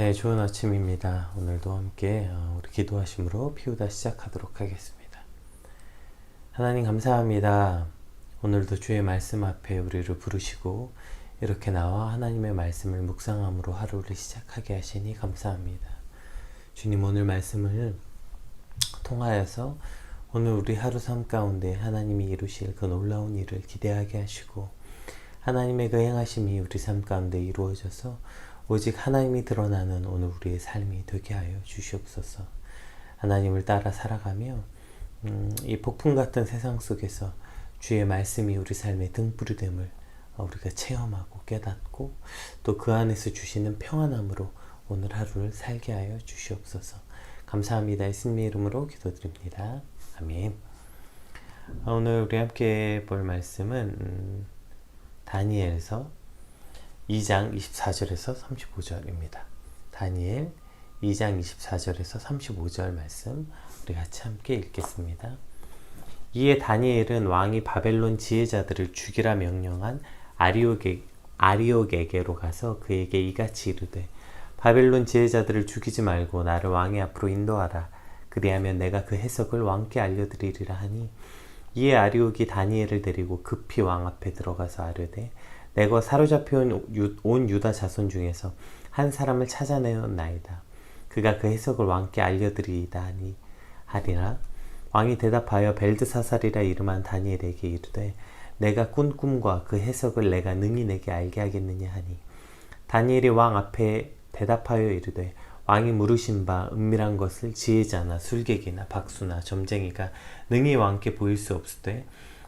네, 좋은 아침입니다. 오늘도 함께 우리 기도하심으로 피우다 시작하도록 하겠습니다. 하나님 감사합니다. 오늘도 주의 말씀 앞에 우리를 부르시고 이렇게 나와 하나님의 말씀을 묵상함으로 하루를 시작하게 하시니 감사합니다. 주님, 오늘 말씀을 통하여서 오늘 우리 하루 삶 가운데 하나님이 이루실 그 놀라운 일을 기대하게 하시고 하나님의 그 행하심이 우리 삶 가운데 이루어져서 오직 하나님이 드러나는 오늘 우리의 삶이 되게 하여 주시옵소서. 하나님을 따라 살아가며 이 폭풍 같은 세상 속에서 주의 말씀이 우리 삶의 등불이 됨을 우리가 체험하고 깨닫고 또 그 안에서 주시는 평안함으로 오늘 하루를 살게 하여 주시옵소서. 감사합니다. 예수님의 이름으로 기도드립니다. 아멘. 오늘 우리 함께 볼 말씀은 다니엘서 2장 24절에서 35절입니다. 다니엘 2장 24절에서 35절 말씀 우리 같이 함께 읽겠습니다. 이에 다니엘은 왕이 바벨론 지혜자들을 죽이라 명령한 아리옥에게로 가서 그에게 이같이 이르되 바벨론 지혜자들을 죽이지 말고 나를 왕의 앞으로 인도하라. 그리하면 내가 그 해석을 왕께 알려드리리라 하니 이에 아리옥이 다니엘을 데리고 급히 왕 앞에 들어가서 아뢰되 내가 사로잡혀온 온 유다 자손 중에서 한 사람을 찾아내었나이다. 그가 그 해석을 왕께 알려드리이다 하리라. 왕이 대답하여 벨드사살이라 이름한 다니엘에게 이르되 내가 꾼 꿈과 그 해석을 내가 능히 내게 알게 하겠느냐 하니 다니엘이 왕 앞에 대답하여 이르되 왕이 물으신 바 은밀한 것을 지혜자나 술객이나 박수나 점쟁이가 능히 왕께 보일 수 없으되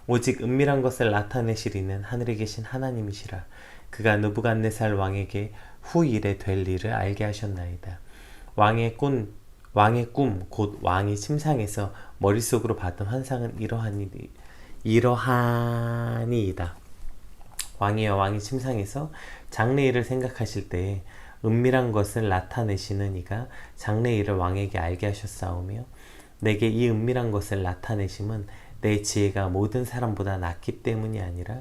오직 은밀한 것을 나타내시리는 하늘에 계신 하나님이시라. 그가 느부갓네살 왕에게 후 일에 될 일을 알게 하셨나이다. 왕의 꿈 곧 왕이 침상에서 머릿속으로 받은 환상은 이러하니이다. 왕이여, 왕이 침상에서 장래일을 생각하실 때에 은밀한 것을 나타내시는 이가 장래일을 왕에게 알게 하셨사오며 내게 이 은밀한 것을 나타내심은 내 지혜가 모든 사람보다 낫기 때문이 아니라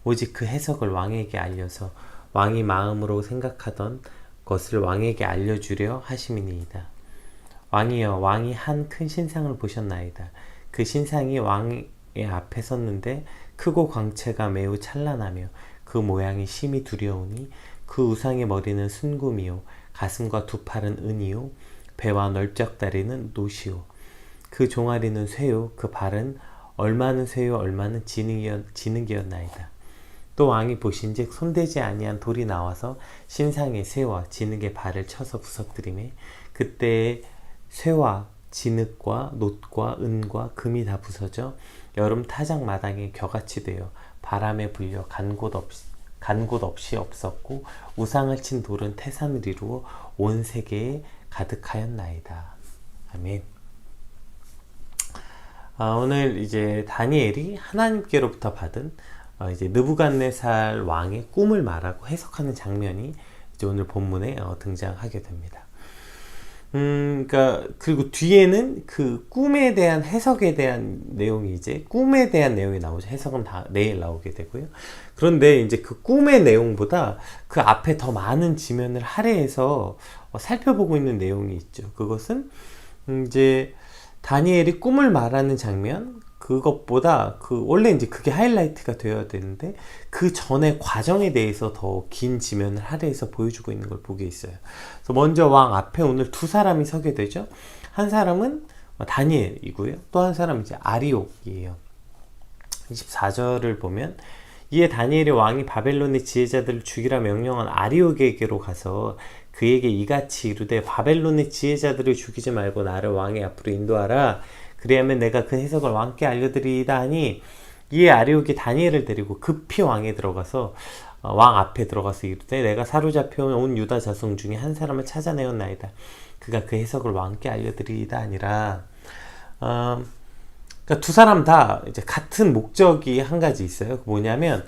오직 그 해석을 왕에게 알려서 왕이 마음으로 생각하던 것을 왕에게 알려주려 하심이니이다. 왕이여, 왕이 한 큰 신상을 보셨나이다. 그 신상이 왕의 앞에 섰는데 크고 광채가 매우 찬란하며 그 모양이 심히 두려우니 그 우상의 머리는 순금이요 가슴과 두 팔은 은이요 배와 넓적다리는 노시요 그 종아리는 쇠요 그 발은 얼마는 쇠요 얼마는 진흙이었나이다. 또 왕이 보신즉 손대지 아니한 돌이 나와서 신상의 쇠와 진흙의 발을 쳐서 부서뜨리매 그때에 쇠와 진흙과 놋과 은과 금이 다 부서져 여름 타작 마당에 겨같이 되어 바람에 불려 간 곳 없이 없었고 우상을 친 돌은 태산을 이루어 온 세계에 가득하였나이다. 아멘. 오늘 이제 다니엘이 하나님께로부터 받은 이제 느부갓네살 왕의 꿈을 말하고 해석하는 장면이 이제 오늘 본문에 등장하게 됩니다. 그러니까 그리고 뒤에는 그 꿈에 대한 해석에 대한 내용이 이제 꿈에 대한 내용이 나오죠. 해석은 다 내일 나오게 되고요. 그런데 이제 그 꿈의 내용보다 그 앞에 더 많은 지면을 할애해서 살펴보고 있는 내용이 있죠. 그것은 이제 다니엘이 꿈을 말하는 장면, 그것보다 원래 이제 그게 하이라이트가 되어야 되는데 그 전의 과정에 대해서 더 긴 지면을 할애해서 보여주고 있는 걸 보게 있어요. 그래서 먼저 왕 앞에 오늘 두 사람이 서게 되죠. 한 사람은 다니엘이고요. 또 한 사람은 이제 아리옥이에요. 24절을 보면 이에 다니엘이 왕이 바벨론의 지혜자들을 죽이라 명령한 아리옥에게로 가서 그에게 이같이 이르되 바벨론의 지혜자들을 죽이지 말고 나를 왕의 앞으로 인도하라. 그리하면 내가 그 해석을 왕께 알려드리이다 하니 이에 아리옥이 다니엘을 데리고 급히 왕에 들어가서 왕 앞에 들어가서 이르되 내가 사로잡혀온 온 유다 자손 중에 한 사람을 찾아내었나이다. 그가 그 해석을 왕께 알려드리이다 하니라. 그러니까 두 사람 다 이제 같은 목적이 한 가지 있어요. 뭐냐면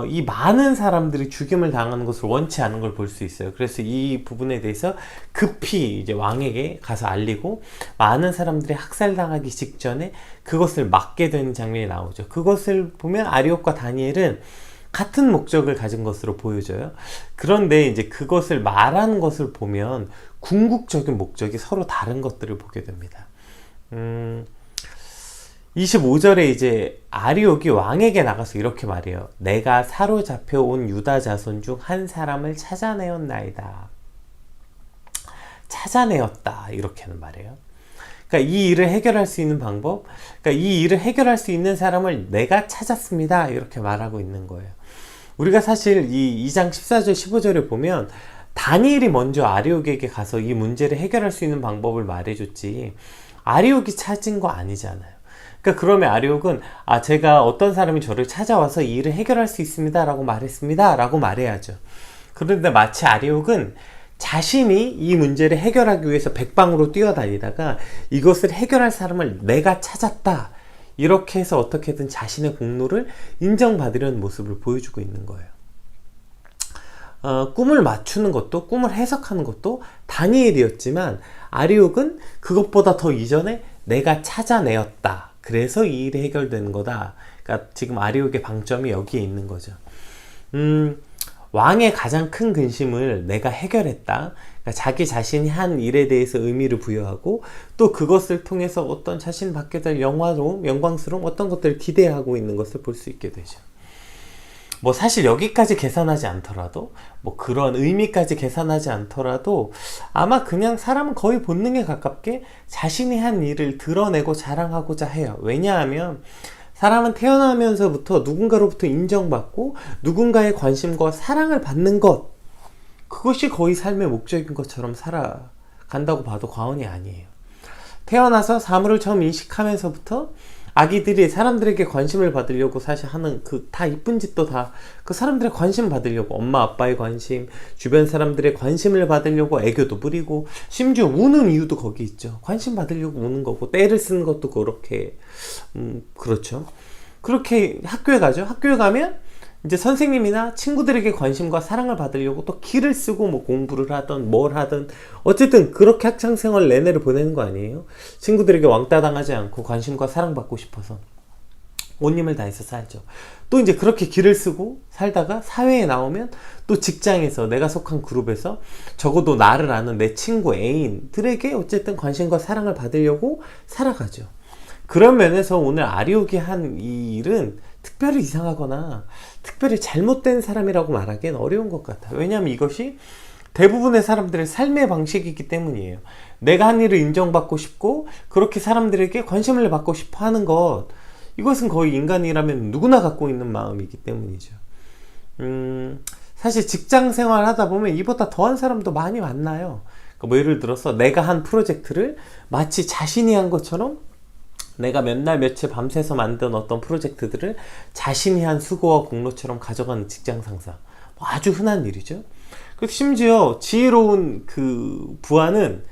이 많은 사람들이 죽임을 당하는 것을 원치 않은 걸 볼 수 있어요. 그래서 이 부분에 대해서 급히 이제 왕에게 가서 알리고 많은 사람들이 학살당하기 직전에 그것을 막게 되는 장면이 나오죠. 그것을 보면 아리옥과 다니엘은 같은 목적을 가진 것으로 보여져요. 그런데 이제 그것을 말하는 것을 보면 궁극적인 목적이 서로 다른 것들을 보게 됩니다. 25절에 이제 아리옥이 왕에게 나가서 이렇게 말해요. 내가 사로잡혀 온 유다 자손 중 한 사람을 찾아내었나이다. 찾아내었다. 이렇게는 말해요. 그러니까 이 일을 해결할 수 있는 방법, 그러니까 이 일을 해결할 수 있는 사람을 내가 찾았습니다. 이렇게 말하고 있는 거예요. 우리가 사실 이 2장 14절 15절에 보면 다니엘이 먼저 아리옥에게 가서 이 문제를 해결할 수 있는 방법을 말해줬지 아리옥이 찾은 거 아니잖아요. 그러니까 그러면 아리옥은 제가 어떤 사람이 저를 찾아와서 이 일을 해결할 수 있습니다 라고 말했습니다 라고 말해야죠. 그런데 마치 아리옥은 자신이 이 문제를 해결하기 위해서 백방으로 뛰어다니다가 이것을 해결할 사람을 내가 찾았다 이렇게 해서 어떻게든 자신의 공로를 인정받으려는 모습을 보여주고 있는 거예요. 꿈을 맞추는 것도 꿈을 해석하는 것도 다니엘이었지만 아리옥은 그것보다 더 이전에 내가 찾아내었다. 그래서 이 일이 해결되는 거다. 그러니까 지금 아리옥의 방점이 여기에 있는 거죠. 왕의 가장 큰 근심을 내가 해결했다. 그러니까 자기 자신이 한 일에 대해서 의미를 부여하고 또 그것을 통해서 어떤 자신 받게 될 영화로움, 영광스러움 어떤 것들을 기대하고 있는 것을 볼 수 있게 되죠. 뭐 사실 여기까지 계산하지 않더라도 뭐 그런 의미까지 계산하지 않더라도 아마 그냥 사람은 거의 본능에 가깝게 자신이 한 일을 드러내고 자랑하고자 해요. 왜냐하면 사람은 태어나면서부터 누군가로부터 인정받고 누군가의 관심과 사랑을 받는 것 그것이 거의 삶의 목적인 것처럼 살아간다고 봐도 과언이 아니에요. 태어나서 사물을 처음 인식하면서부터 아기들이 사람들에게 관심을 받으려고 사실 하는 그 다 이쁜 짓도 다 그 사람들의 관심 받으려고 엄마 아빠의 관심 주변 사람들의 관심을 받으려고 애교도 부리고 심지어 우는 이유도 거기 있죠. 관심 받으려고 우는 거고 떼를 쓰는 것도 그렇게 그렇죠. 그렇게 학교에 가죠. 학교에 가면 이제 선생님이나 친구들에게 관심과 사랑을 받으려고 또 기를 쓰고 뭐 공부를 하든 뭘 하든 어쨌든 그렇게 학창생활 내내를 보내는 거 아니에요? 친구들에게 왕따 당하지 않고 관심과 사랑받고 싶어서 온 힘을 다해서 살죠. 또 이제 그렇게 기를 쓰고 살다가 사회에 나오면 또 직장에서 내가 속한 그룹에서 적어도 나를 아는 내 친구 애인들에게 어쨌든 관심과 사랑을 받으려고 살아가죠. 그런 면에서 오늘 아리옥이 한 이 일은 특별히 이상하거나 특별히 잘못된 사람이라고 말하기엔 어려운 것 같아요. 왜냐하면 이것이 대부분의 사람들의 삶의 방식이기 때문이에요. 내가 한 일을 인정받고 싶고 그렇게 사람들에게 관심을 받고 싶어 하는 것 이것은 거의 인간이라면 누구나 갖고 있는 마음이기 때문이죠. 사실 직장 생활 하다 보면 이보다 더한 사람도 많이 만나요. 그러니까 뭐 예를 들어서 내가 한 프로젝트를 마치 자신이 한 것처럼 내가 몇 날 며칠 밤새서 만든 어떤 프로젝트들을 자신이 한 수고와 공로처럼 가져가는 직장 상사 뭐 아주 흔한 일이죠. 그리고 심지어 지혜로운 그 부하는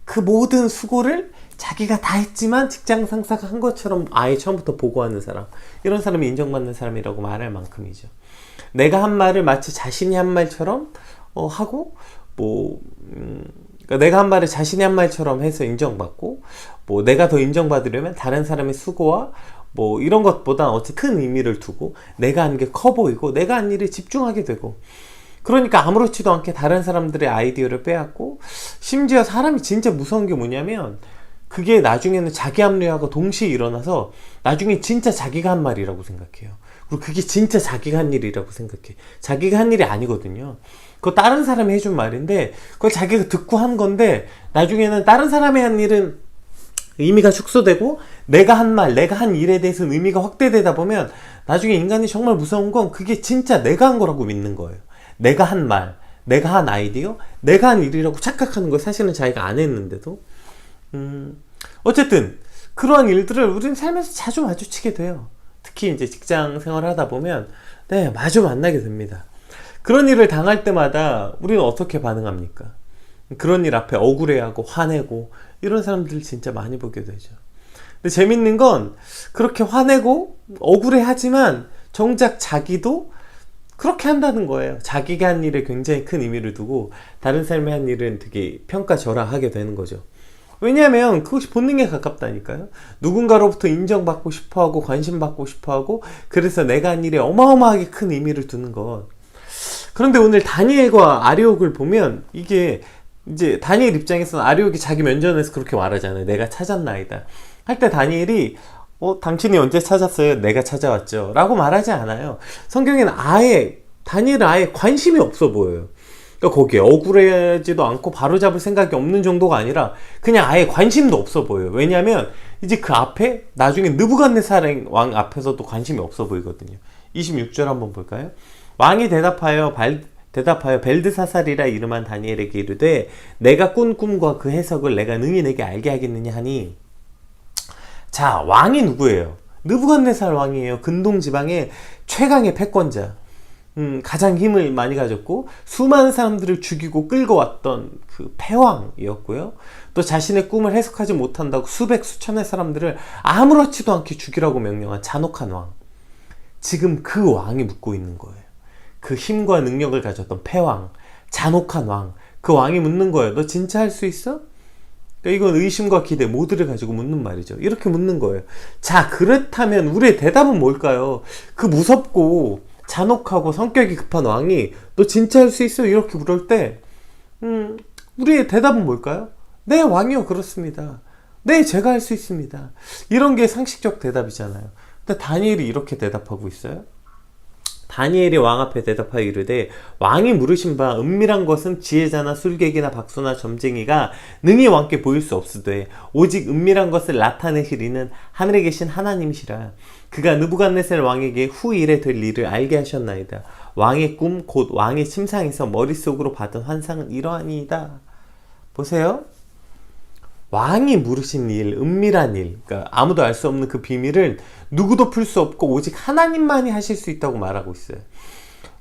그 모든 수고를 자기가 다 했지만 직장 상사가 한 것처럼 아예 처음부터 보고하는 사람 이런 사람이 인정받는 사람이라고 말할 만큼이죠. 내가 한 말을 마치 자신이 한 말처럼 하고 뭐 그러니까 내가 한 말을 자신이 한 말처럼 해서 인정받고 뭐 내가 더 인정받으려면 다른 사람의 수고와 뭐 이런 것보다 어찌 큰 의미를 두고 내가 한 게 커 보이고 내가 한 일에 집중하게 되고 그러니까 아무렇지도 않게 다른 사람들의 아이디어를 빼앗고 심지어 사람이 진짜 무서운 게 뭐냐면 그게 나중에는 자기 합리화가 동시에 일어나서 나중에 진짜 자기가 한 말이라고 생각해요. 그리고 그게 진짜 자기가 한 일이라고 생각해. 자기가 한 일이 아니거든요. 그거 다른 사람이 해준 말인데 그걸 자기가 듣고 한 건데 나중에는 다른 사람이 한 일은 의미가 축소되고 내가 한 말, 내가 한 일에 대해서는 의미가 확대되다 보면 나중에 인간이 정말 무서운 건 그게 진짜 내가 한 거라고 믿는 거예요. 내가 한 말, 내가 한 아이디어, 내가 한 일이라고 착각하는 거 사실은 자기가 안 했는데도 어쨌든 그러한 일들을 우리는 살면서 자주 마주치게 돼요. 특히 이제 직장 생활을 하다 보면 마주 만나게 됩니다. 그런 일을 당할 때마다 우리는 어떻게 반응합니까? 그런 일 앞에 억울해하고 화내고 이런 사람들 진짜 많이 보게 되죠. 근데 재밌는 건 그렇게 화내고 억울해하지만 정작 자기도 그렇게 한다는 거예요. 자기가 한 일에 굉장히 큰 의미를 두고 다른 사람의 한 일은 되게 평가절하하게 되는 거죠. 왜냐하면 그것이 본능에 가깝다니까요. 누군가로부터 인정받고 싶어하고 관심받고 싶어하고, 그래서 내가 한 일에 어마어마하게 큰 의미를 두는 것. 그런데 오늘 다니엘과 아리옥을 보면, 이게 이제 다니엘 입장에서는 아리옥이 자기 면전에서 그렇게 말하잖아요. 내가 찾았나이다 할 때 다니엘이 당신이 언제 찾았어요? 내가 찾아왔죠 라고 말하지 않아요. 성경에는 다니엘은 아예 관심이 없어 보여요. 그러니까 거기에 억울하지도 않고 바로잡을 생각이 없는 정도가 아니라 그냥 아예 관심도 없어 보여요. 왜냐하면 이제 그 앞에 나중에 느부갓네살 왕 앞에서도 관심이 없어 보이거든요. 26절 한번 볼까요? 왕이 대답하여 벨드사살이라 이름한 다니엘에게 이르되 내가 꾼 꿈과 그 해석을 내가 능히 내게 알게 하겠느냐 하니. 자, 왕이 누구예요? 느부갓네살 왕이에요. 근동 지방의 최강의 패권자. 가장 힘을 많이 가졌고 수많은 사람들을 죽이고 끌고 왔던 그 패왕이었고요. 또 자신의 꿈을 해석하지 못한다고 수백 수천의 사람들을 아무렇지도 않게 죽이라고 명령한 잔혹한 왕. 지금 그 왕이 묻고 있는 거예요. 그 힘과 능력을 가졌던 패왕, 잔혹한 왕. 그 왕이 묻는 거예요. 너 진짜 할 수 있어? 그러니까 이건 의심과 기대 모두를 가지고 묻는 말이죠. 이렇게 묻는 거예요. 자, 그렇다면 우리의 대답은 뭘까요? 그 무섭고 잔혹하고 성격이 급한 왕이 너 진짜 할 수 있어? 이렇게 물을 때 우리의 대답은 뭘까요? 네, 왕이요, 그렇습니다. 네, 제가 할 수 있습니다. 이런 게 상식적 대답이잖아요. 근데 다니엘이 이렇게 대답하고 있어요. 다니엘이 왕 앞에 대답하여 이르되 왕이 물으신 바 은밀한 것은 지혜자나 술객이나 박수나 점쟁이가 능히 왕께 보일 수 없으되 오직 은밀한 것을 나타내시리는 하늘에 계신 하나님이시라. 그가 느부갓네살 왕에게 후 일에 될 일을 알게 하셨나이다. 왕의 꿈 곧 왕의 침상에서 머릿속으로 받은 환상은 이러하니이다. 보세요. 왕이 물으신 일, 은밀한 일, 그러니까 아무도 알 수 없는 그 비밀을 누구도 풀 수 없고 오직 하나님만이 하실 수 있다고 말하고 있어요.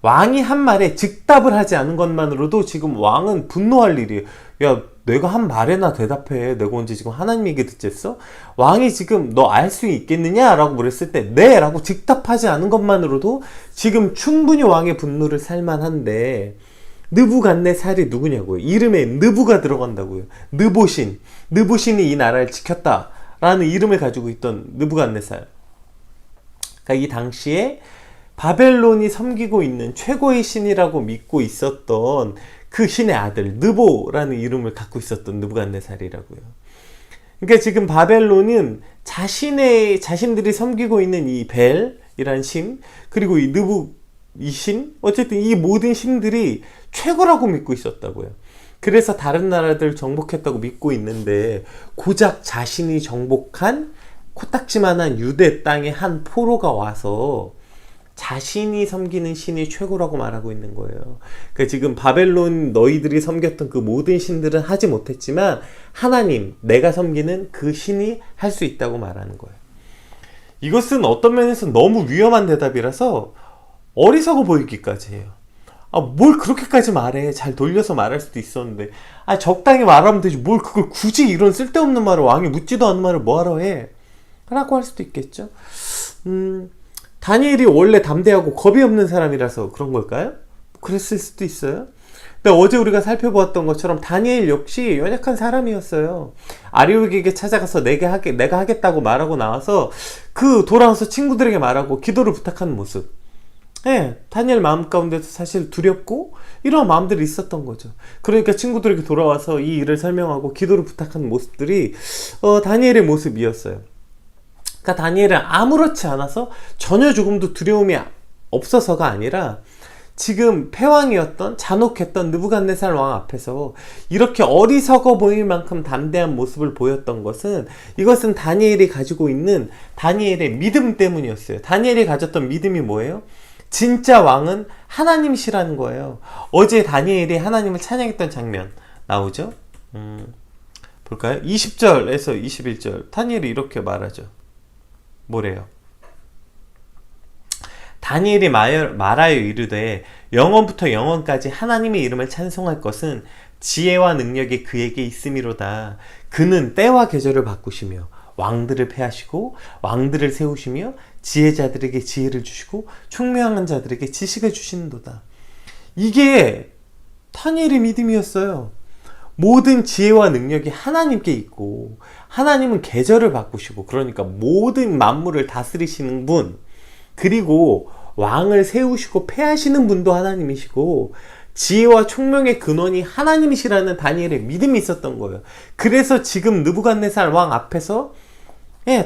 왕이 한 말에 즉답을 하지 않은 것만으로도 지금 왕은 분노할 일이에요. 야, 내가 한 말에나 대답해. 내가 언제 지금 하나님 얘기 듣겠어? 왕이 지금 너 알 수 있겠느냐? 라고 물었을 때 네! 라고 즉답하지 않은 것만으로도 지금 충분히 왕의 분노를 살만한데, 느부갓네살이 누구냐고요? 이름에 느부가 들어간다고요. 느보신이 이 나라를 지켰다 라는 이름을 가지고 있던 느부갓네살. 그러니까 이 당시에 바벨론이 섬기고 있는 최고의 신이라고 믿고 있었던 그 신의 아들 느보라는 이름을 갖고 있었던 느부갓네살이라고요. 그러니까 지금 바벨론은 자신들이 섬기고 있는 이 벨이라는 신, 그리고 이 신, 어쨌든 이 모든 신들이 최고라고 믿고 있었다고요. 그래서 다른 나라들 정복했다고 믿고 있는데 고작 자신이 정복한 코딱지만한 유대 땅의 한 포로가 와서 자신이 섬기는 신이 최고라고 말하고 있는 거예요. 그러니까 지금 바벨론 너희들이 섬겼던 그 모든 신들은 하지 못했지만 하나님, 내가 섬기는 그 신이 할 수 있다고 말하는 거예요. 이것은 어떤 면에서 너무 위험한 대답이라서 어리석어 보이기까지 해요. 뭘 그렇게까지 말해. 잘 돌려서 말할 수도 있었는데 적당히 말하면 되지 뭘 그걸 굳이 이런 쓸데없는 말을, 왕이 묻지도 않은 말을 뭐하러 해 라고 할 수도 있겠죠. 다니엘이 원래 담대하고 겁이 없는 사람이라서 그런 걸까요? 그랬을 수도 있어요. 근데 어제 우리가 살펴보았던 것처럼 다니엘 역시 연약한 사람이었어요. 아리옥에게 찾아가서 내가 하겠다고 말하고 나와서 돌아와서 친구들에게 말하고 기도를 부탁하는 모습. 네, 다니엘 마음 가운데도 사실 두렵고 이런 마음들이 있었던 거죠. 그러니까 친구들에게 돌아와서 이 일을 설명하고 기도를 부탁하는 모습들이 다니엘의 모습이었어요. 그러니까 다니엘은 아무렇지 않아서 전혀 조금도 두려움이 없어서가 아니라 지금 패왕이었던 잔혹했던 느부갓네살 왕 앞에서 이렇게 어리석어 보일 만큼 담대한 모습을 보였던 것은, 이것은 다니엘이 가지고 있는 다니엘의 믿음 때문이었어요. 다니엘이 가졌던 믿음이 뭐예요? 진짜 왕은 하나님이시라는 거예요. 어제 다니엘이 하나님을 찬양했던 장면 나오죠? 볼까요? 20절에서 21절 다니엘이 이렇게 말하죠. 뭐래요? 다니엘이 말하여 이르되 영원부터 영원까지 하나님의 이름을 찬송할 것은 지혜와 능력이 그에게 있음이로다. 그는 때와 계절을 바꾸시며 왕들을 패하시고 왕들을 세우시며 지혜자들에게 지혜를 주시고 총명한 자들에게 지식을 주시는도다. 이게 다니엘의 믿음이었어요. 모든 지혜와 능력이 하나님께 있고, 하나님은 계절을 바꾸시고, 그러니까 모든 만물을 다스리시는 분, 그리고 왕을 세우시고 패하시는 분도 하나님이시고, 지혜와 총명의 근원이 하나님이시라는 다니엘의 믿음이 있었던 거예요. 그래서 지금 느부갓네살 왕 앞에서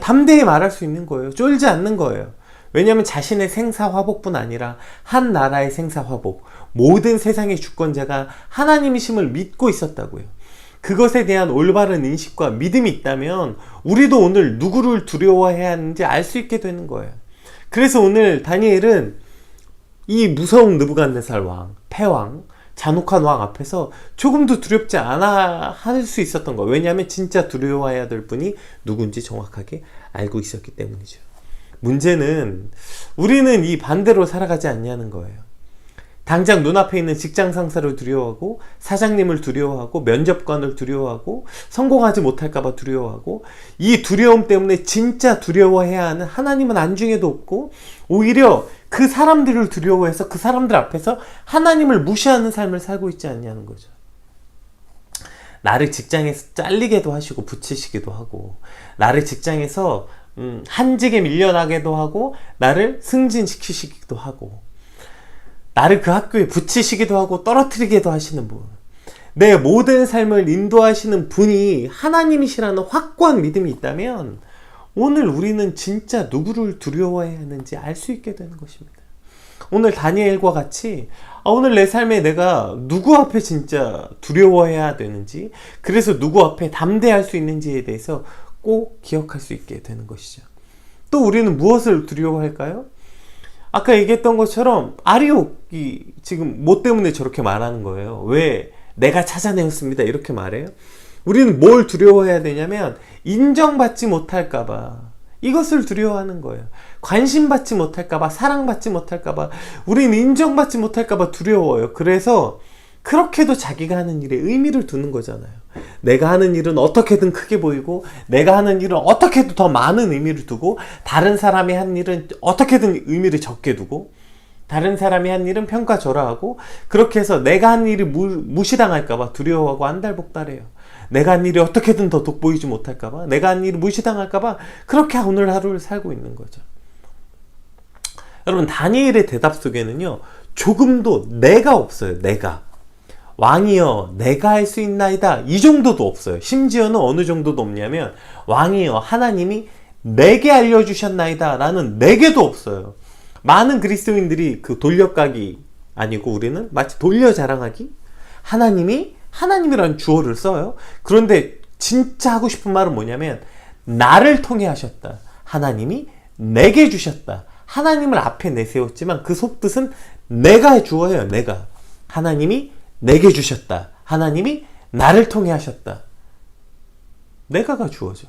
담대히 말할 수 있는 거예요. 쫄지 않는 거예요. 왜냐하면 자신의 생사화복뿐 아니라 한 나라의 생사화복, 모든 세상의 주권자가 하나님이심을 믿고 있었다고요. 그것에 대한 올바른 인식과 믿음이 있다면 우리도 오늘 누구를 두려워해야 하는지 알 수 있게 되는 거예요. 그래서 오늘 다니엘은 이 무서운 느부갓네살 왕, 패왕, 잔혹한 왕 앞에서 조금도 두렵지 않아 할 수 있었던 거예요. 왜냐하면 진짜 두려워해야 될 분이 누군지 정확하게 알고 있었기 때문이죠. 문제는 우리는 이 반대로 살아가지 않냐는 거예요. 당장 눈앞에 있는 직장 상사를 두려워하고, 사장님을 두려워하고, 면접관을 두려워하고, 성공하지 못할까봐 두려워하고, 이 두려움 때문에 진짜 두려워해야 하는 하나님은 안중에도 없고, 오히려 그 사람들을 두려워해서 그 사람들 앞에서 하나님을 무시하는 삶을 살고 있지 않냐는 거죠. 나를 직장에서 잘리게도 하시고 붙이시기도 하고, 나를 직장에서 한직에 밀려나게도 하고, 나를 승진시키시기도 하고, 나를 그 학교에 붙이시기도 하고 떨어뜨리기도 하시는 분, 내 모든 삶을 인도하시는 분이 하나님이시라는 확고한 믿음이 있다면 오늘 우리는 진짜 누구를 두려워해야 하는지 알 수 있게 되는 것입니다. 오늘 다니엘과 같이 오늘 내 삶에 내가 누구 앞에 진짜 두려워해야 되는지, 그래서 누구 앞에 담대할 수 있는지에 대해서 꼭 기억할 수 있게 되는 것이죠. 또 우리는 무엇을 두려워할까요? 아까 얘기했던 것처럼 아리옥이 지금 뭐 때문에 저렇게 말하는 거예요. 왜 내가 찾아내었습니다 이렇게 말해요. 우리는 뭘 두려워해야 되냐면 인정받지 못할까봐, 이것을 두려워하는 거예요. 관심받지 못할까봐, 사랑받지 못할까봐, 우리는 인정받지 못할까봐 두려워요. 그래서 그렇게도 자기가 하는 일에 의미를 두는 거잖아요. 내가 하는 일은 어떻게든 크게 보이고, 내가 하는 일은 어떻게든 더 많은 의미를 두고, 다른 사람이 한 일은 어떻게든 의미를 적게 두고, 다른 사람이 한 일은 평가절하하고, 그렇게 해서 내가 한 일이 무시당할까봐 두려워하고 안달복달해요. 내가 한 일이 어떻게든 더 돋보이지 못할까봐, 내가 한 일이 무시당할까봐 그렇게 오늘 하루를 살고 있는 거죠. 여러분, 다니엘의 대답 속에는요, 조금도 내가 없어요. 내가. 왕이여 내가 할 수 있나이다 이 정도도 없어요. 심지어는 어느 정도도 없냐면 왕이여 하나님이 내게 알려주셨나이다 라는 내게도 없어요. 많은 그리스도인들이 그 돌려가기 아니고 우리는 마치 돌려 자랑하기, 하나님이라는 주어를 써요. 그런데 진짜 하고 싶은 말은 뭐냐면 나를 통해 하셨다, 하나님이 내게 주셨다, 하나님을 앞에 내세웠지만 그 속뜻은 내가 주어예요. 내가. 하나님이 내게 주셨다, 하나님이 나를 통해 하셨다. 내가가 주어져.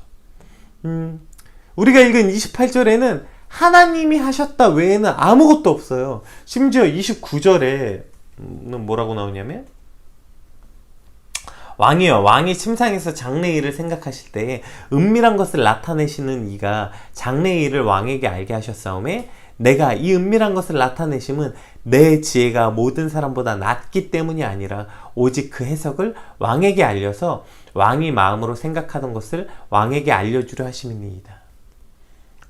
우리가 읽은 28절에는 하나님이 하셨다 외에는 아무것도 없어요. 심지어 29절에는 뭐라고 나오냐면 왕이여 왕이 침상에서 장래일을 생각하실 때에 은밀한 것을 나타내시는 이가 장래일을 왕에게 알게 하셨사오매 내가 이 은밀한 것을 나타내심은 내 지혜가 모든 사람보다 낫기 때문이 아니라 오직 그 해석을 왕에게 알려서 왕이 마음으로 생각하던 것을 왕에게 알려주려 하심이니이다.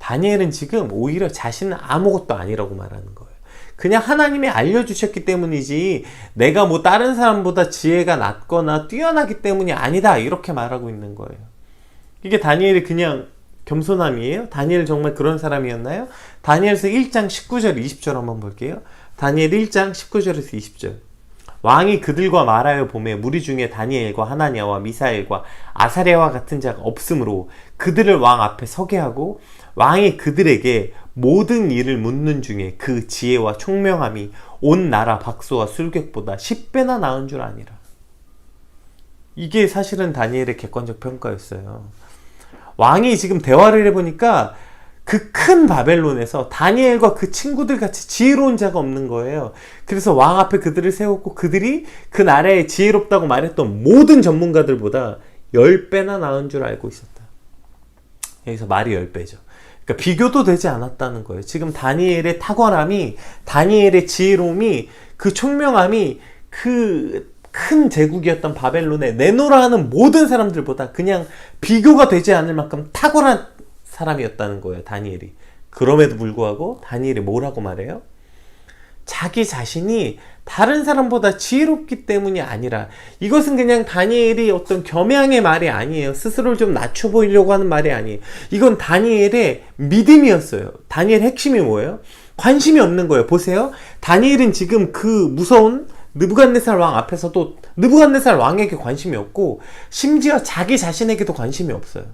다니엘은 지금 오히려 자신은 아무것도 아니라고 말하는 거예요. 그냥 하나님이 알려주셨기 때문이지 내가 뭐 다른 사람보다 지혜가 낮거나 뛰어나기 때문이 아니다 이렇게 말하고 있는 거예요. 이게 다니엘이 그냥 겸손함이에요? 다니엘 정말 그런 사람이었나요? 다니엘서 1장 19절 20절 한번 볼게요. 다니엘 1장 19절에서 20절. 왕이 그들과 말하여 보매 무리 중에 다니엘과 하나냐와 미사엘과 아사랴와 같은 자가 없으므로 그들을 왕 앞에 서게 하고 왕이 그들에게 모든 일을 묻는 중에 그 지혜와 총명함이 온 나라 박수와 술객보다 10배나 나은 줄 아니라. 이게 사실은 다니엘의 객관적 평가였어요. 왕이 지금 대화를 해보니까 그 큰 바벨론에서 다니엘과 그 친구들 같이 지혜로운 자가 없는 거예요. 그래서 왕 앞에 그들을 세웠고 그들이 그 나라에 지혜롭다고 말했던 모든 전문가들보다 10배나 나은 줄 알고 있었다. 여기서 말이 10배죠. 그러니까 비교도 되지 않았다는 거예요. 지금 다니엘의 탁월함이, 다니엘의 지혜로움이, 그 총명함이 그 큰 제국이었던 바벨론에 내노라 하는 모든 사람들보다 그냥 비교가 되지 않을 만큼 탁월한 사람이었다는 거예요, 다니엘이. 그럼에도 불구하고 다니엘이 뭐라고 말해요? 자기 자신이 다른 사람보다 지혜롭기 때문이 아니라, 이것은 그냥 다니엘이 어떤 겸양의 말이 아니에요. 스스로를 좀 낮춰 보이려고 하는 말이 아니에요. 이건 다니엘의 믿음이었어요. 다니엘 핵심이 뭐예요? 관심이 없는 거예요. 보세요. 다니엘은 지금 그 무서운 느부갓네살 왕 앞에서도 느부갓네살 왕에게 관심이 없고, 심지어 자기 자신에게도 관심이 없어요.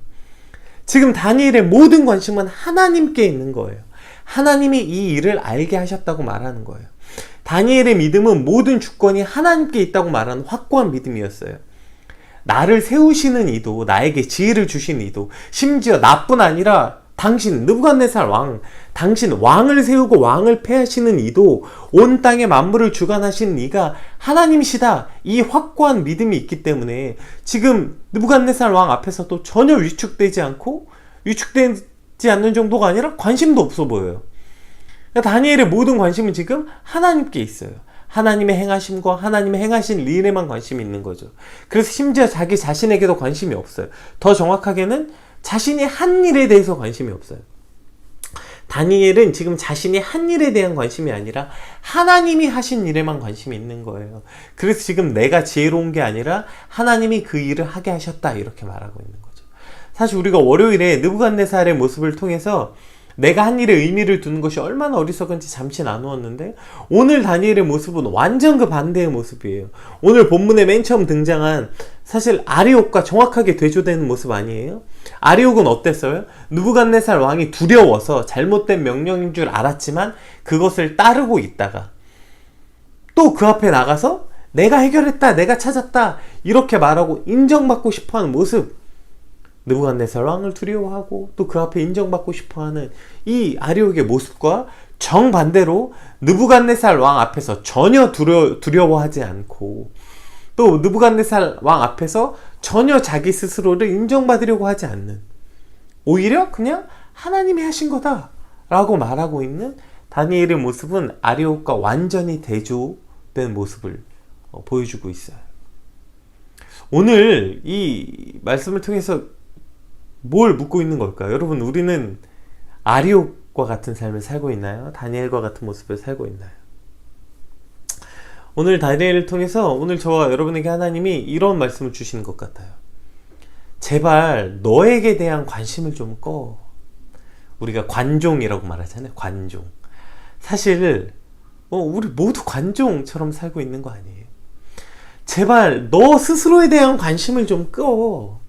지금 다니엘의 모든 관심은 하나님께 있는 거예요. 하나님이 이 일을 알게 하셨다고 말하는 거예요. 다니엘의 믿음은 모든 주권이 하나님께 있다고 말하는 확고한 믿음이었어요. 나를 세우시는 이도, 나에게 지혜를 주시는 이도, 심지어 나뿐 아니라 당신 느부갓네살 왕, 당신 왕을 세우고 왕을 폐하시는 이도, 온 땅의 만물을 주관하시는 이가 하나님이시다, 이 확고한 믿음이 있기 때문에 지금 느부갓네살 왕 앞에서도 전혀 위축되지 않고, 위축되지 않는 정도가 아니라 관심도 없어 보여요. 그러니까 다니엘의 모든 관심은 지금 하나님께 있어요. 하나님의 행하심과 하나님의 행하신 일에만 관심이 있는 거죠. 그래서 심지어 자기 자신에게도 관심이 없어요. 더 정확하게는 자신이 한 일에 대해서 관심이 없어요. 다니엘은 지금 자신이 한 일에 대한 관심이 아니라 하나님이 하신 일에만 관심이 있는 거예요. 그래서 지금 내가 지혜로운 게 아니라 하나님이 그 일을 하게 하셨다, 이렇게 말하고 있는 거죠. 사실 우리가 월요일에 느부갓네살의 모습을 통해서 내가 한 일에 의미를 두는 것이 얼마나 어리석은지 잠시 나누었는데, 오늘 다니엘의 모습은 완전 그 반대의 모습이에요. 오늘 본문에 맨 처음 등장한, 사실 아리옥과 정확하게 대조되는 모습 아니에요? 아리옥은 어땠어요? 느부갓네살 왕이 두려워서 잘못된 명령인 줄 알았지만 그것을 따르고 있다가 또 그 앞에 나가서 내가 해결했다, 내가 찾았다, 이렇게 말하고 인정받고 싶어하는 모습. 느부갓네살 왕을 두려워하고 또 그 앞에 인정받고 싶어하는 이 아리옥의 모습과 정반대로 느부갓네살 왕 앞에서 전혀 두려워하지 않고, 또 느부갓네살 왕 앞에서 전혀 자기 스스로를 인정받으려고 하지 않는, 오히려 그냥 하나님이 하신 거다 라고 말하고 있는 다니엘의 모습은 아리옥과 완전히 대조된 모습을 보여주고 있어요. 오늘 이 말씀을 통해서 뭘 묻고 있는 걸까요? 여러분, 우리는 아리옥과 같은 삶을 살고 있나요? 다니엘과 같은 모습을 살고 있나요? 오늘 다니엘을 통해서 오늘 저와 여러분에게 하나님이 이런 말씀을 주시는 것 같아요. 제발 너에게 대한 관심을 좀 꺼. 우리가 관종이라고 말하잖아요. 관종. 사실 우리 모두 관종처럼 살고 있는 거 아니에요? 제발 너 스스로에 대한 관심을 좀 꺼.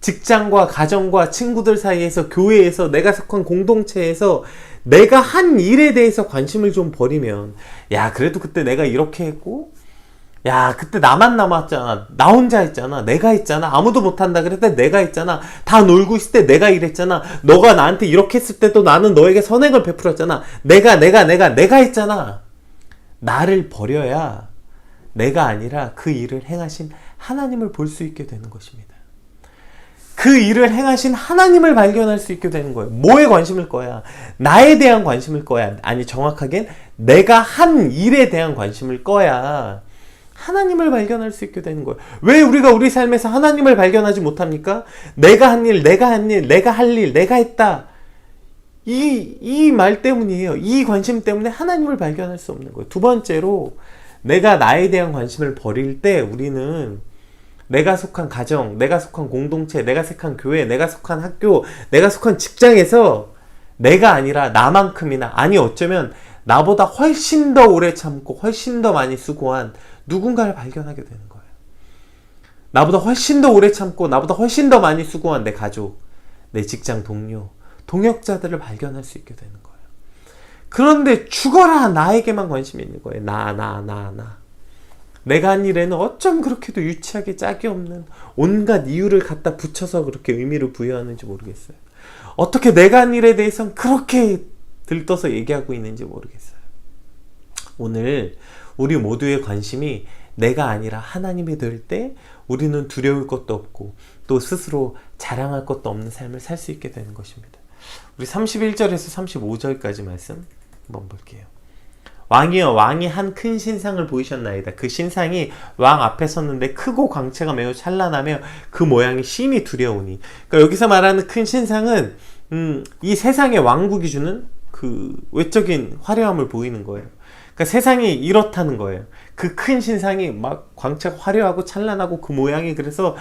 직장과 가정과 친구들 사이에서, 교회에서, 내가 속한 공동체에서 내가 한 일에 대해서 관심을 좀 버리면, 야, 그래도 그때 내가 이렇게 했고, 야, 그때 나만 남았잖아, 나 혼자 했잖아, 내가 했잖아, 아무도 못한다 그랬을 때 내가 했잖아, 다 놀고 있을 때 내가 이랬잖아, 너가 나한테 이렇게 했을 때도 나는 너에게 선행을 베풀었잖아, 내가 했잖아. 나를 버려야 내가 아니라 그 일을 행하신 하나님을 볼 수 있게 되는 것입니다. 그 일을 행하신 하나님을 발견할 수 있게 되는 거예요. 뭐에 관심을 꺼야? 나에 대한 관심을 꺼야, 아니 정확하게는 내가 한 일에 대한 관심을 꺼야 하나님을 발견할 수 있게 되는 거예요. 왜 우리가 우리 삶에서 하나님을 발견하지 못합니까? 내가 한 일, 내가 할 일, 내가 했다, 이 말 때문이에요. 이 관심 때문에 하나님을 발견할 수 없는 거예요. 두 번째로, 내가 나에 대한 관심을 버릴 때 우리는 내가 속한 가정, 내가 속한 공동체, 내가 속한 교회, 내가 속한 학교, 내가 속한 직장에서 내가 아니라 나만큼이나, 아니 어쩌면 나보다 훨씬 더 오래 참고 훨씬 더 많이 수고한 누군가를 발견하게 되는 거예요. 나보다 훨씬 더 오래 참고 나보다 훨씬 더 많이 수고한 내 가족, 내 직장 동료, 동역자들을 발견할 수 있게 되는 거예요. 그런데 죽어라 나에게만 관심이 있는 거예요. 나. 내가 한 일에는 어쩜 그렇게도 유치하게 짝이 없는 온갖 이유를 갖다 붙여서 그렇게 의미를 부여하는지 모르겠어요. 어떻게 내가 한 일에 대해서는 그렇게 들떠서 얘기하고 있는지 모르겠어요. 오늘 우리 모두의 관심이 내가 아니라 하나님이 될 때 우리는 두려울 것도 없고 또 스스로 자랑할 것도 없는 삶을 살 수 있게 되는 것입니다. 우리 31절에서 35절까지 말씀 한번 볼게요. 왕이여 왕이 한 큰 신상을 보이셨나이다. 그 신상이 왕 앞에 섰는데 크고 광채가 매우 찬란하며 그 모양이 심히 두려우니. 그러니까 여기서 말하는 큰 신상은 이 세상의 왕국이 주는 그 외적인 화려함을 보이는 거예요. 그러니까 세상이 이렇다는 거예요. 그 큰 신상이 막 광채가 화려하고 찬란하고 그 모양이 그래서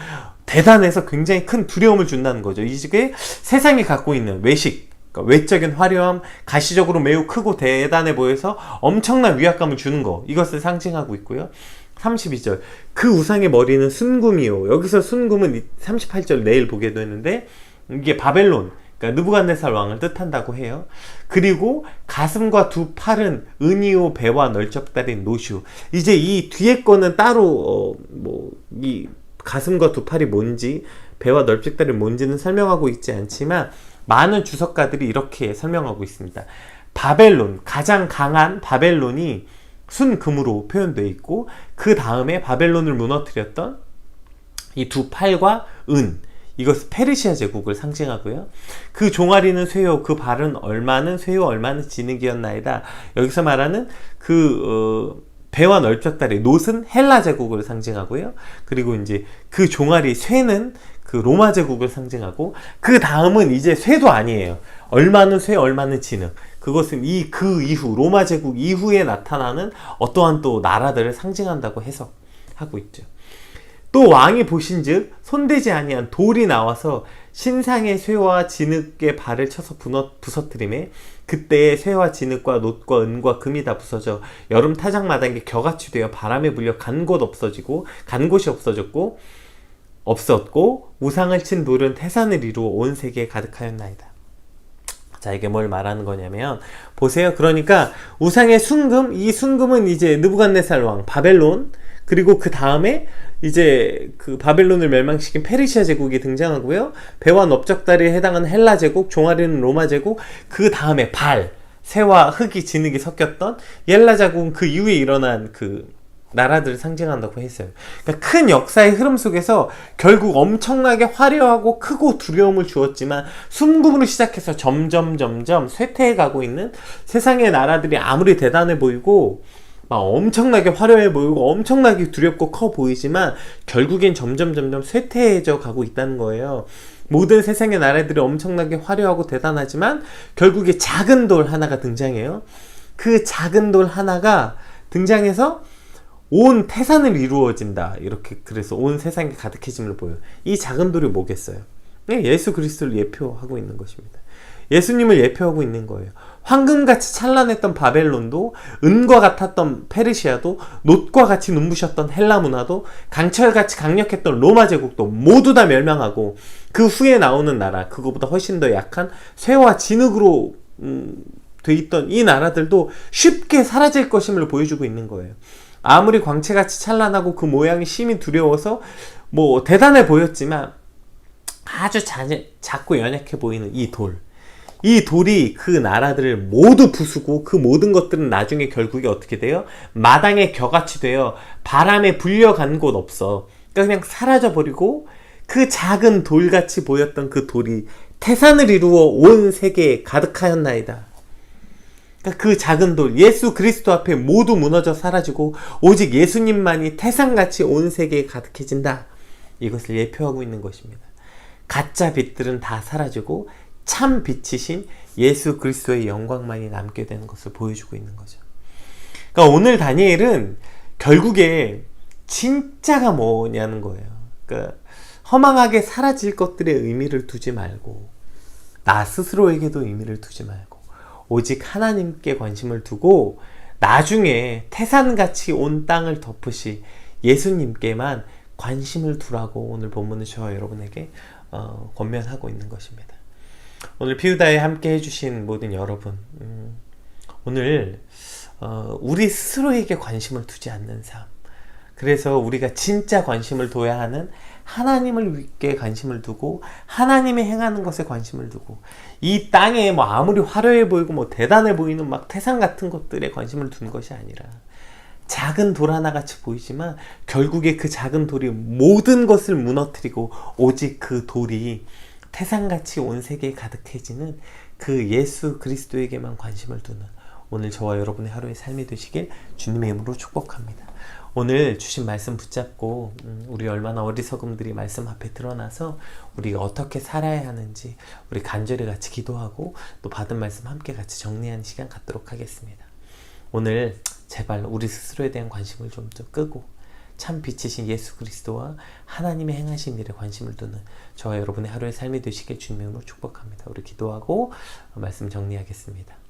대단해서 굉장히 큰 두려움을 준다는 거죠. 이게 세상이 갖고 있는 외식, 그러니까 외적인 화려함, 가시적으로 매우 크고 대단해 보여서 엄청난 위압감을 주는 거, 이것을 상징하고 있고요. 32절 그 우상의 머리는 순금이요. 여기서 순금은 38절 내일 보게 되는데 이게 바벨론, 그러니까 느부갓네살 왕을 뜻한다고 해요. 그리고 가슴과 두 팔은 은이요 배와 널쩍다린 노슈. 이제 이 뒤에 거는 따로 이 가슴과 두 팔이 뭔지 배와 널쩍다린 뭔지는 설명하고 있지 않지만 많은 주석가들이 이렇게 설명하고 있습니다. 바벨론, 가장 강한 바벨론이 순금으로 표현되어 있고 그 다음에 바벨론을 무너뜨렸던 이 두 팔과 은, 이것은 페르시아 제국을 상징하고요. 그 종아리는 쇠요, 그 발은 얼마는 쇠요, 얼마는 진흙이었나이다. 여기서 말하는 배와 널쩍다리, 놋은 헬라 제국을 상징하고요. 그리고 이제 그 종아리 쇠는 그 로마 제국을 상징하고, 그 다음은 이제 쇠도 아니에요. 얼마는 쇠, 얼마는 진흙. 그것은 그 이후, 로마 제국 이후에 나타나는 어떠한 또 나라들을 상징한다고 해석하고 있죠. 또 왕이 보신즉 손대지 아니한 돌이 나와서 신상의 쇠와 진흙의 발을 쳐서 부서뜨리매 그때의 쇠와 진흙과 놋과 은과 금이 다 부서져 여름 타작마당에 겨같이 되어 바람에 불려 간 곳이 없었고 우상을 친 돌은 태산을 이루어 온 세계에 가득하였나이다. 자, 이게 뭘 말하는 거냐면 보세요. 그러니까 우상의 순금, 이 순금은 이제 느부갓네살 왕 바벨론, 그리고 그 다음에 이제 그 바벨론을 멸망시킨 페르시아 제국이 등장하고요. 배와 넓적다리에 해당하는 헬라 제국, 종아리는 로마 제국, 그 다음에 새와 흙이 진흙이 섞였던 헬라 제국은 그 이후에 일어난 그 나라들을 상징한다고 했어요. 그러니까 큰 역사의 흐름 속에서 결국 엄청나게 화려하고 크고 두려움을 주었지만 순금으로 시작해서 점점 쇠퇴해 가고 있는 세상의 나라들이 아무리 대단해 보이고 막 엄청나게 화려해 보이고 엄청나게 두렵고 커 보이지만 결국엔 점점 쇠퇴해져 가고 있다는 거예요. 모든 세상의 나라들이 엄청나게 화려하고 대단하지만 결국에 작은 돌 하나가 등장해요. 그 작은 돌 하나가 등장해서 온 태산을 이루어진다. 이렇게 그래서 온 세상이 가득해짐을 보여요. 이 작은 돌이 뭐겠어요? 예수 그리스도를 예표하고 있는 것입니다. 예수님을 예표하고 있는 거예요. 황금같이 찬란했던 바벨론도, 은과 같았던 페르시아도, 놋과 같이 눈부셨던 헬라 문화도, 강철같이 강력했던 로마 제국도 모두 다 멸망하고 그 후에 나오는 나라, 그거보다 훨씬 더 약한 쇠와 진흙으로 돼 있던 이 나라들도 쉽게 사라질 것임을 보여주고 있는 거예요. 아무리 광채같이 찬란하고 그 모양이 심히 두려워서 대단해 보였지만 아주 작고 연약해 보이는 이 돌이 그 나라들을 모두 부수고 그 모든 것들은 나중에 결국에 어떻게 돼요? 마당에 겨같이 되어 바람에 불려간 곳 없어. 그러니까 그냥 사라져버리고 그 작은 돌같이 보였던 그 돌이 태산을 이루어 온 세계에 가득하였나이다. 그러니까 그 작은 돌, 예수 그리스도 앞에 모두 무너져 사라지고 오직 예수님만이 태산같이 온 세계에 가득해진다. 이것을 예표하고 있는 것입니다. 가짜 빛들은 다 사라지고 참 빛이신 예수 그리스도의 영광만이 남게 되는 것을 보여주고 있는 거죠. 그러니까 오늘 다니엘은 결국에 진짜가 뭐냐는 거예요. 그러니까 허망하게 사라질 것들에 의미를 두지 말고 나 스스로에게도 의미를 두지 말고 오직 하나님께 관심을 두고 나중에 태산같이 온 땅을 덮으시 예수님께만 관심을 두라고 오늘 본문은 저와 여러분에게 권면하고 있는 것입니다. 오늘 피우다에 함께 해주신 모든 여러분, 오늘 우리 스스로에게 관심을 두지 않는 삶, 그래서 우리가 진짜 관심을 둬야 하는 하나님을 위해 관심을 두고 하나님이 행하는 것에 관심을 두고 이 땅에 아무리 화려해 보이고 대단해 보이는 막 태산 같은 것들에 관심을 두는 것이 아니라 작은 돌 하나 같이 보이지만 결국에 그 작은 돌이 모든 것을 무너뜨리고 오직 그 돌이 태산같이 온 세계에 가득해지는 그 예수 그리스도에게만 관심을 두는 오늘 저와 여러분의 하루의 삶이 되시길 주님의 이름으로 축복합니다. 오늘 주신 말씀 붙잡고 우리 얼마나 어리석음들이 말씀 앞에 드러나서 우리가 어떻게 살아야 하는지 우리 간절히 같이 기도하고 또 받은 말씀 함께 같이 정리하는 시간 갖도록 하겠습니다. 오늘 제발 우리 스스로에 대한 관심을 좀 더 끄고 참 빛이신 예수 그리스도와 하나님의 행하신 일에 관심을 두는 저와 여러분의 하루의 삶이 되시길 주님의 이름으로 축복합니다. 우리 기도하고 말씀 정리하겠습니다.